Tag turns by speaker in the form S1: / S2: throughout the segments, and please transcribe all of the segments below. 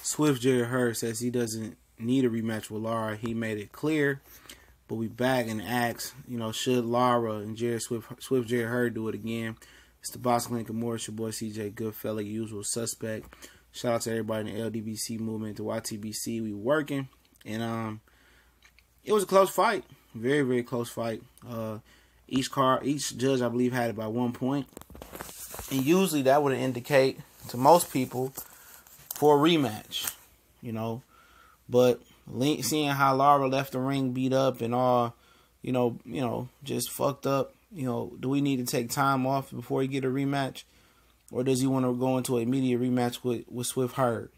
S1: Swift Jarrett Hurd says he doesn't need a rematch with Lara. He made it clear. But we back and ask, should Lara and Swift Jarrett Hurd do it again? It's the Boss Link of Morris, your boy CJ Goodfella, usual suspect. Shout out to everybody in the LDBC movement, the YTBC. We working. And it was a close fight. Very, very close fight. Each judge, I believe, had it by 1 point. And usually that would indicate to most people for a rematch, But seeing how Lara left the ring beat up and all, just fucked up, do we need to take time off before he get a rematch? Or does he want to go into an immediate rematch with Swift Hurd?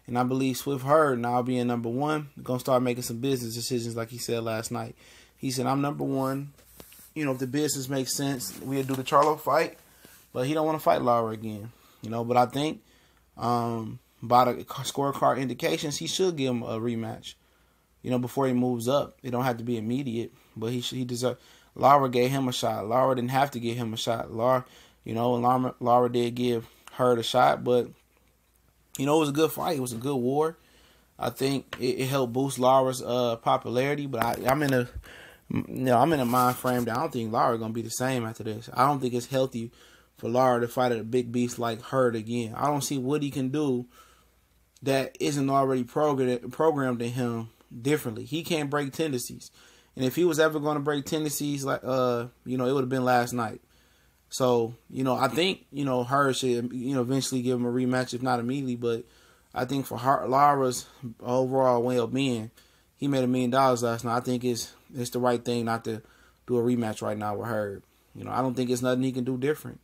S1: And I believe Swift Hurd, now being number one, going to start making some business decisions like he said last night. He said, I'm number one. If the business makes sense, we'll do the Charlo fight. But he don't want to fight Lara again. But I think by the scorecard indications, he should give him a rematch, before he moves up. It don't have to be immediate, but he deserves. Lara gave him a shot. Lara didn't have to give him a shot. Lara did give Hurd a shot, but, it was a good fight. It was a good war. I think it helped boost Lara's popularity, but I'm in a mind frame that I don't think Lara going to be the same after this. I don't think it's healthy for Lara to fight a big beast like Hurd again. I don't see what he can do that isn't already programmed in him differently. He can't break tendencies. And if he was ever going to break tendencies, like it would have been last night. So, I think, Hurd should, eventually give him a rematch, if not immediately. But I think for Lara's overall well-being, he made $1 million last night. I think it's the right thing not to do a rematch right now with Hurd. I don't think it's nothing he can do different.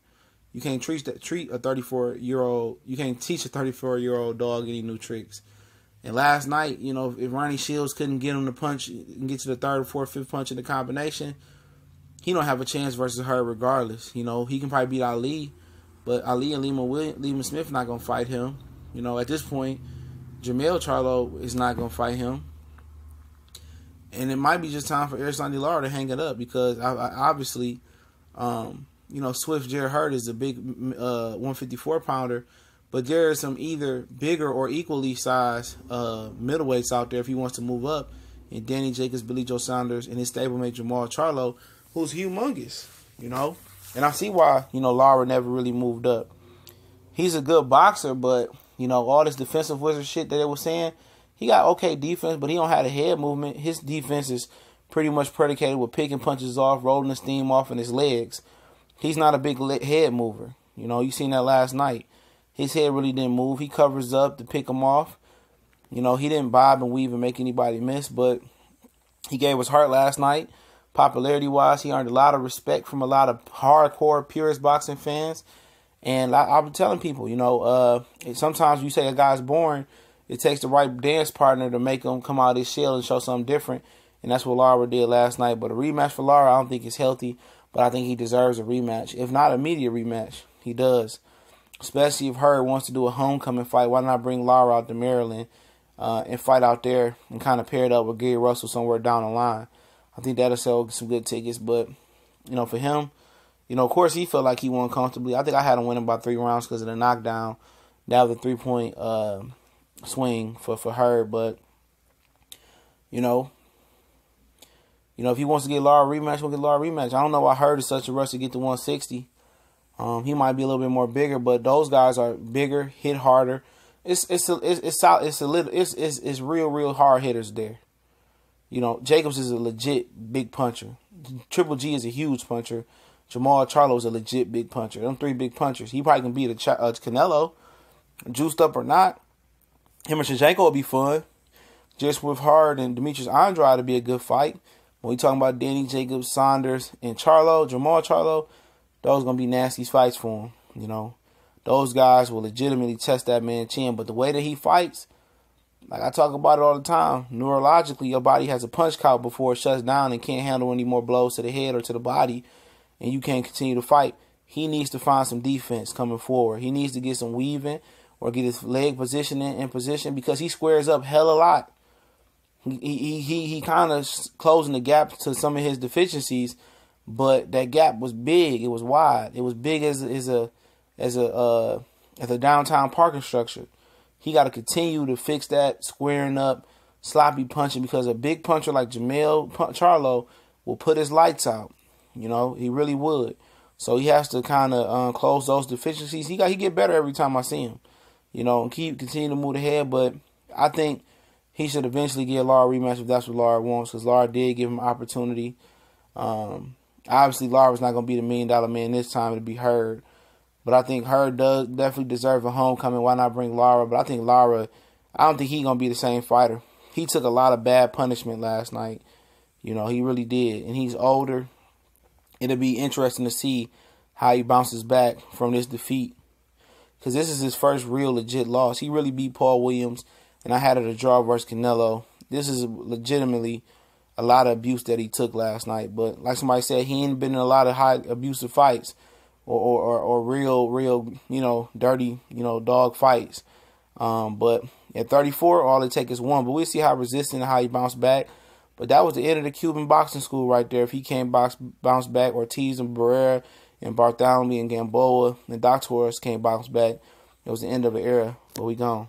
S1: You can't treat a 34-year-old. You can't teach a 34-year-old dog any new tricks. And last night, if Ronnie Shields couldn't get him to punch and get to the third, fourth, fifth punch in the combination, he don't have a chance versus Hurd regardless. He can probably beat Ali, but Ali and Lima Smith not gonna fight him. At this point, Jermell Charlo is not gonna fight him. And it might be just time for Erislandy Lara to hang it up because obviously, Swift Jarrett Hurd is a big 154-pounder, but there are some either bigger or equally sized middleweights out there if he wants to move up. And Danny Jacobs, Billy Joe Saunders, and his stablemate Jamal Charlo, who's humongous, And I see why, Lara never really moved up. He's a good boxer, but, all this defensive wizard shit that they were saying, he got okay defense, but he don't have a head movement. His defense is pretty much predicated with picking punches off, rolling the steam off in his legs. He's not a big head mover. You seen that last night. His head really didn't move. He covers up to pick him off. He didn't bob and weave and make anybody miss, but he gave us heart last night. Popularity-wise, he earned a lot of respect from a lot of hardcore, purist boxing fans. And I've been telling people, sometimes you say a guy's boring, it takes the right dance partner to make him come out of his shell and show something different. And that's what Lara did last night. But a rematch for Lara, I don't think is healthy. But I think he deserves a rematch. If not an immediate rematch, he does. Especially if Hurd wants to do a homecoming fight. Why not bring Lara out to Maryland and fight out there and kind of pair it up with Gary Russell somewhere down the line? I think that'll sell some good tickets. But, for him, of course he felt like he won comfortably. I think I had him winning by 3 rounds because of the knockdown. That was a 3-point swing for Hurd. But, if he wants to get Lara a rematch, we'll get Lara a rematch. I don't know why Hurd is such a rush to get to 160. He might be a little bit more bigger, but those guys are bigger, hit harder. It's real hard hitters there. Jacobs is a legit big puncher. Triple G is a huge puncher. Jamal Charlo is a legit big puncher. Them 3 big punchers. He probably can beat a Canelo, juiced up or not. Him and Shevchenko will be fun. Just with Hurd and Demetrius Andrade to be a good fight. When we talking about Danny Jacobs, Saunders, and Jamal Charlo, those going to be nasty fights for him, Those guys will legitimately test that man's chin. But the way that he fights, like I talk about it all the time, neurologically, your body has a punch count before it shuts down and can't handle any more blows to the head or to the body, and you can't continue to fight. He needs to find some defense coming forward. He needs to get some weaving or get his leg positioning in position because he squares up hell a lot. He kind of closing the gap to some of his deficiencies, but that gap was big. It was wide. It was big as a downtown parking structure. he got to continue to fix that, squaring up, sloppy punching, because a big puncher like Jamel Charlo will put his lights out. You know, he really would. So he has to kind of close those deficiencies. He get better every time I see him. You know, and continue to move ahead. But I think he should eventually get Lara a rematch if that's what Lara wants, because Lara did give him an opportunity. Obviously, Lara's not going to be the $1 million man this time. It'll be Hurd. But I think Hurd does definitely deserve a homecoming. Why not bring Lara? But I think Lara, I don't think he's going to be the same fighter. He took a lot of bad punishment last night. You know, he really did. And he's older. It'll be interesting to see how he bounces back from this defeat, because this is his first real legit loss. He really beat Paul Williams, and I had it a draw versus Canelo. This is legitimately a lot of abuse that he took last night. But like somebody said, he ain't been in a lot of high abusive fights or real, you know, dirty, you know, dog fights. But at 34, all it takes is one. But we'll see how resistant and how he bounced back. But that was the end of the Cuban boxing school right there. If he can't bounce back, Ortiz and Barrera and Bartholomew and Gamboa and Doctors can't bounce back, it was the end of an era. But we gone.